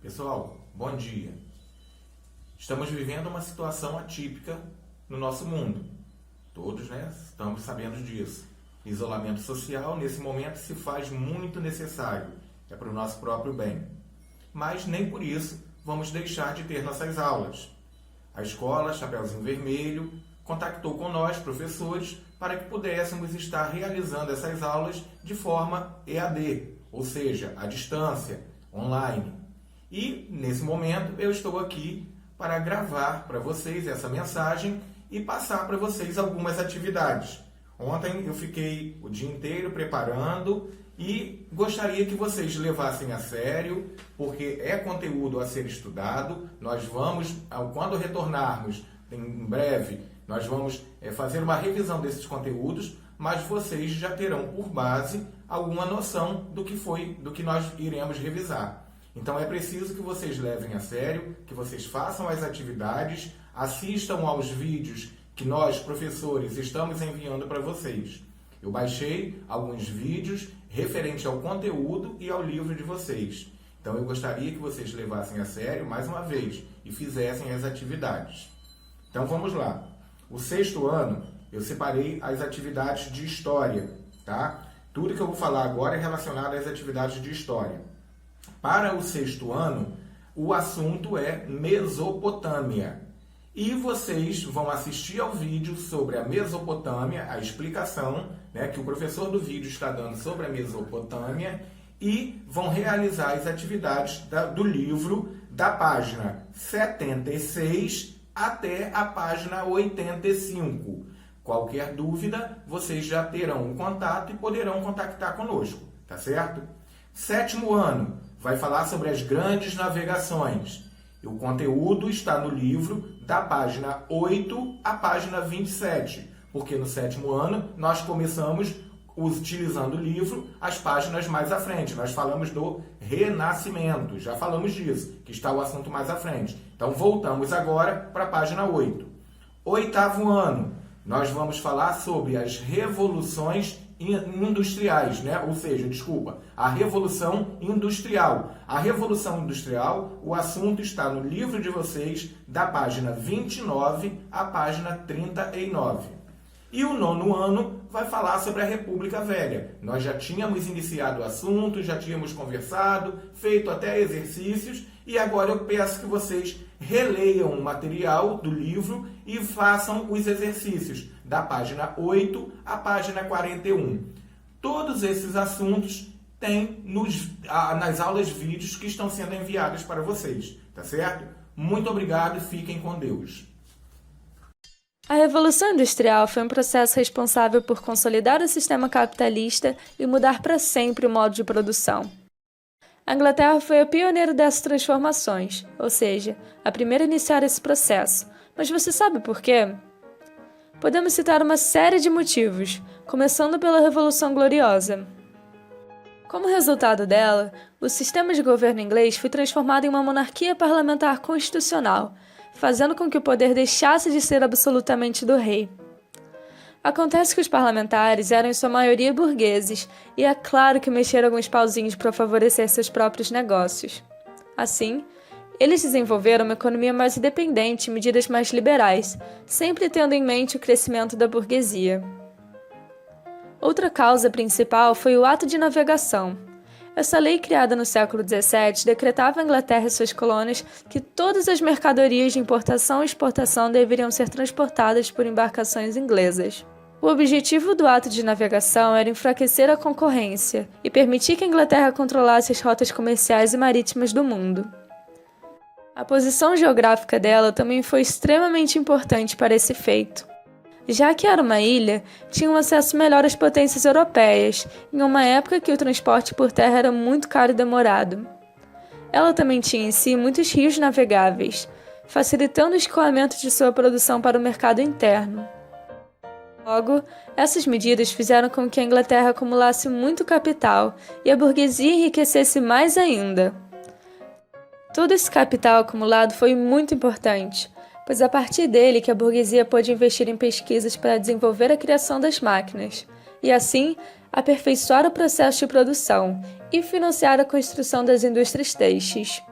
Pessoal, bom dia. Estamos vivendo uma situação atípica no nosso mundo. Todos, estamos sabendo disso. Isolamento social, nesse momento, se faz muito necessário. É para o nosso próprio bem. Mas nem por isso vamos deixar de ter nossas aulas. A escola Chapeuzinho Vermelho contactou com nós, professores, para que pudéssemos estar realizando essas aulas de forma EAD, ou seja, à distância, online. E, nesse momento, eu estou aqui para gravar para vocês essa mensagem e passar para vocês algumas atividades. Ontem eu fiquei o dia inteiro preparando e gostaria que vocês levassem a sério, porque é conteúdo a ser estudado. Nós vamos, quando retornarmos, em breve, nós vamos fazer uma revisão desses conteúdos, mas vocês já terão por base alguma noção do que nós iremos revisar. Então é preciso que vocês levem a sério, que vocês façam as atividades, assistam aos vídeos que nós, professores, estamos enviando para vocês. Eu baixei alguns vídeos referente ao conteúdo e ao livro de vocês. Então eu gostaria que vocês levassem a sério, mais uma vez, e fizessem as atividades. Então vamos lá. O 6º ano, eu separei as atividades de história, tá? Tudo que eu vou falar agora é relacionado às atividades de história. Para o 6º ano, o assunto é Mesopotâmia. E vocês vão assistir ao vídeo sobre a Mesopotâmia, a explicação que o professor do vídeo está dando sobre a Mesopotâmia, e vão realizar as atividades do livro da página 76 até a página 85. Qualquer dúvida, vocês já terão um contato e poderão contactar conosco, tá certo? 7º ano, vai falar sobre as grandes navegações. O conteúdo está no livro da página 8 à página 27, porque no 7º ano nós começamos utilizando o livro as páginas mais à frente. Nós falamos do Renascimento, já falamos disso, que está o assunto mais à frente. Então voltamos agora para a página 8. 8º ano, nós vamos falar sobre as revoluções industriais, a Revolução Industrial. A Revolução Industrial, o assunto está no livro de vocês, da página 29 à página 39. E o 9º ano vai falar sobre a República Velha. Nós já tínhamos iniciado o assunto, já tínhamos conversado, feito até exercícios, e agora eu peço que vocês releiam o material do livro e façam os exercícios da página 8 à página 41. Todos esses assuntos tem nas aulas vídeos que estão sendo enviadas para vocês, tá certo? Muito obrigado e fiquem com Deus. A Revolução Industrial foi um processo responsável por consolidar o sistema capitalista e mudar para sempre o modo de produção. A Inglaterra foi a pioneira dessas transformações, ou seja, a primeira a iniciar esse processo. Mas você sabe por quê? Podemos citar uma série de motivos, começando pela Revolução Gloriosa. Como resultado dela, o sistema de governo inglês foi transformado em uma monarquia parlamentar constitucional, fazendo com que o poder deixasse de ser absolutamente do rei. Acontece que os parlamentares eram em sua maioria burgueses, e é claro que mexeram alguns pauzinhos para favorecer seus próprios negócios. Assim, eles desenvolveram uma economia mais independente e medidas mais liberais, sempre tendo em mente o crescimento da burguesia. Outra causa principal foi o Ato de Navegação. Essa lei, criada no século XVII, decretava à Inglaterra e suas colônias que todas as mercadorias de importação e exportação deveriam ser transportadas por embarcações inglesas. O objetivo do Ato de Navegação era enfraquecer a concorrência e permitir que a Inglaterra controlasse as rotas comerciais e marítimas do mundo. A posição geográfica dela também foi extremamente importante para esse feito. Já que era uma ilha, tinha um acesso melhor às potências europeias, em uma época que o transporte por terra era muito caro e demorado. Ela também tinha em si muitos rios navegáveis, facilitando o escoamento de sua produção para o mercado interno. Logo, essas medidas fizeram com que a Inglaterra acumulasse muito capital e a burguesia enriquecesse mais ainda. Todo esse capital acumulado foi muito importante, pois a partir dele que a burguesia pôde investir em pesquisas para desenvolver a criação das máquinas, e assim aperfeiçoar o processo de produção e financiar a construção das indústrias têxteis.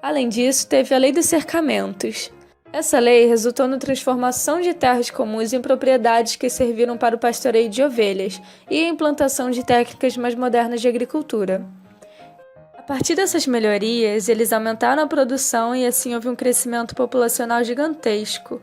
Além disso, teve a Lei dos Cercamentos. Essa lei resultou na transformação de terras comuns em propriedades que serviram para o pastoreio de ovelhas e a implantação de técnicas mais modernas de agricultura. A partir dessas melhorias, eles aumentaram a produção e assim houve um crescimento populacional gigantesco.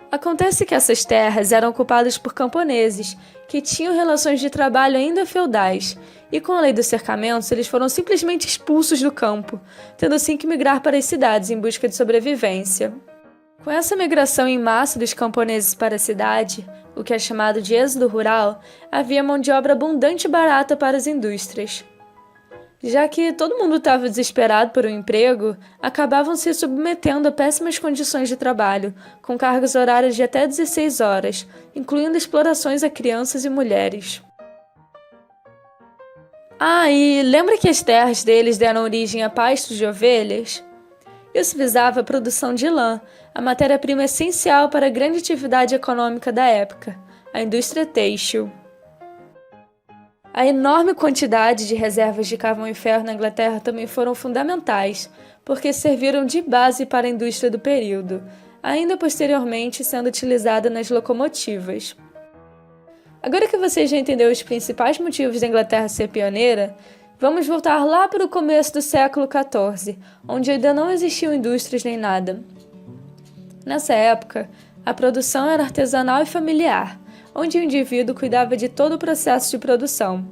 Acontece que essas terras eram ocupadas por camponeses, que tinham relações de trabalho ainda feudais, e com a lei dos cercamentos eles foram simplesmente expulsos do campo, tendo assim que migrar para as cidades em busca de sobrevivência. Com essa migração em massa dos camponeses para a cidade, o que é chamado de êxodo rural, havia mão de obra abundante e barata para as indústrias. Já que todo mundo estava desesperado por um emprego, acabavam se submetendo a péssimas condições de trabalho, com cargas horárias de até 16 horas, incluindo explorações a crianças e mulheres. E lembra que as terras deles deram origem a pastos de ovelhas? Isso visava a produção de lã, a matéria-prima essencial para a grande atividade econômica da época, a indústria têxtil. A enorme quantidade de reservas de carvão e ferro na Inglaterra também foram fundamentais, porque serviram de base para a indústria do período, ainda posteriormente sendo utilizada nas locomotivas. Agora que você já entendeu os principais motivos da Inglaterra ser pioneira, vamos voltar lá para o começo do século XIV, onde ainda não existiam indústrias nem nada. Nessa época, a produção era artesanal e familiar, onde o indivíduo cuidava de todo o processo de produção.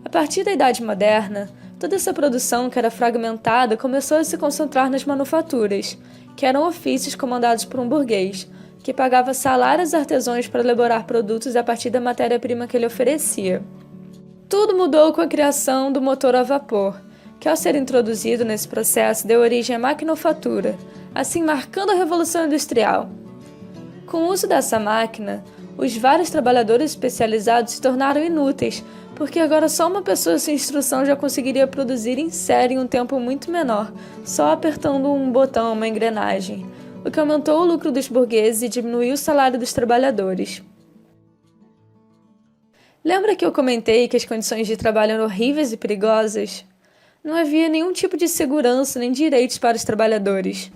A partir da Idade Moderna, toda essa produção que era fragmentada começou a se concentrar nas manufaturas, que eram ofícios comandados por um burguês, que pagava salários a artesãos para elaborar produtos a partir da matéria-prima que ele oferecia. Tudo mudou com a criação do motor a vapor, que ao ser introduzido nesse processo deu origem à maquinofatura, assim marcando a Revolução Industrial. Com o uso dessa máquina, os vários trabalhadores especializados se tornaram inúteis, porque agora só uma pessoa sem instrução já conseguiria produzir em série em um tempo muito menor, só apertando um botão ou uma engrenagem, o que aumentou o lucro dos burgueses e diminuiu o salário dos trabalhadores. Lembra que eu comentei que as condições de trabalho eram horríveis e perigosas? Não havia nenhum tipo de segurança nem direitos para os trabalhadores.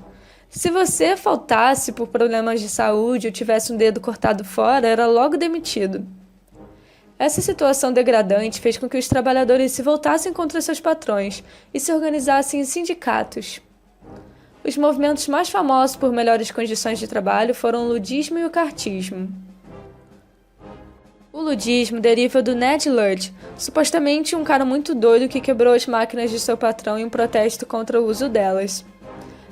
Se você faltasse por problemas de saúde ou tivesse um dedo cortado fora, era logo demitido. Essa situação degradante fez com que os trabalhadores se voltassem contra seus patrões e se organizassem em sindicatos. Os movimentos mais famosos por melhores condições de trabalho foram o ludismo e o cartismo. O ludismo deriva do Ned Ludd, supostamente um cara muito doido que quebrou as máquinas de seu patrão em um protesto contra o uso delas.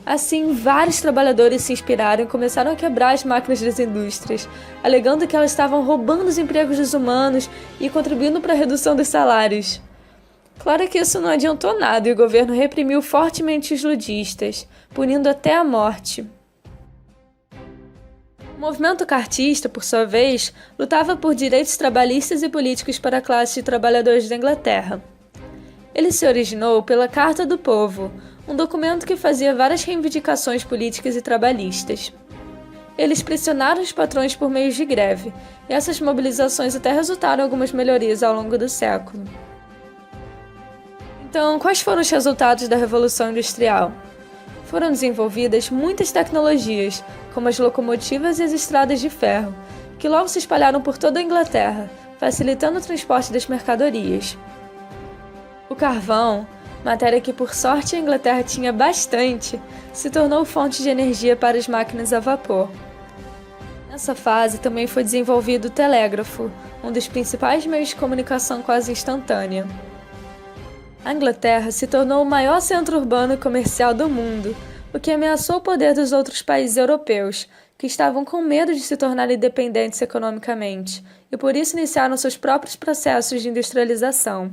Assim, vários trabalhadores se inspiraram e começaram a quebrar as máquinas das indústrias, alegando que elas estavam roubando os empregos dos humanos e contribuindo para a redução dos salários. Claro que isso não adiantou nada e o governo reprimiu fortemente os ludistas, punindo até a morte. O movimento cartista, por sua vez, lutava por direitos trabalhistas e políticos para a classe de trabalhadores da Inglaterra. Ele se originou pela Carta do Povo, um documento que fazia várias reivindicações políticas e trabalhistas. Eles pressionaram os patrões por meio de greve, e essas mobilizações até resultaram em algumas melhorias ao longo do século. Então, quais foram os resultados da Revolução Industrial? Foram desenvolvidas muitas tecnologias, como as locomotivas e as estradas de ferro, que logo se espalharam por toda a Inglaterra, facilitando o transporte das mercadorias. O carvão, matéria que por sorte a Inglaterra tinha bastante, se tornou fonte de energia para as máquinas a vapor. Nessa fase também foi desenvolvido o telégrafo, um dos principais meios de comunicação quase instantânea. A Inglaterra se tornou o maior centro urbano e comercial do mundo, o que ameaçou o poder dos outros países europeus, que estavam com medo de se tornar independentes economicamente, e por isso iniciaram seus próprios processos de industrialização.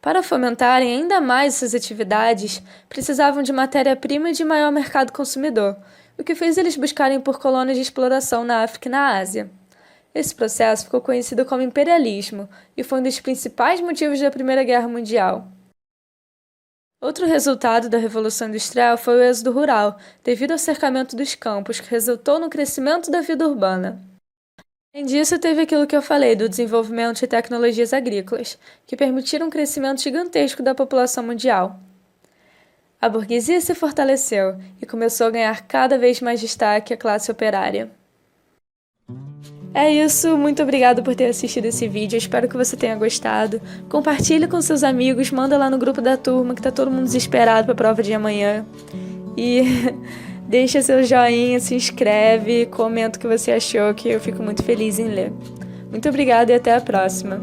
Para fomentarem ainda mais essas atividades, precisavam de matéria-prima e de maior mercado consumidor, o que fez eles buscarem por colônias de exploração na África e na Ásia. Esse processo ficou conhecido como imperialismo e foi um dos principais motivos da Primeira Guerra Mundial. Outro resultado da Revolução Industrial foi o êxodo rural, devido ao cercamento dos campos, que resultou no crescimento da vida urbana. Além disso, teve aquilo que eu falei do desenvolvimento de tecnologias agrícolas, que permitiram um crescimento gigantesco da população mundial. A burguesia se fortaleceu e começou a ganhar cada vez mais destaque a classe operária. É isso, muito obrigado por ter assistido esse vídeo, eu espero que você tenha gostado. Compartilhe com seus amigos, manda lá no grupo da turma que tá todo mundo desesperado para a prova de amanhã. E deixa seu joinha, se inscreve, comenta o que você achou, que eu fico muito feliz em ler. Muito obrigada e até a próxima.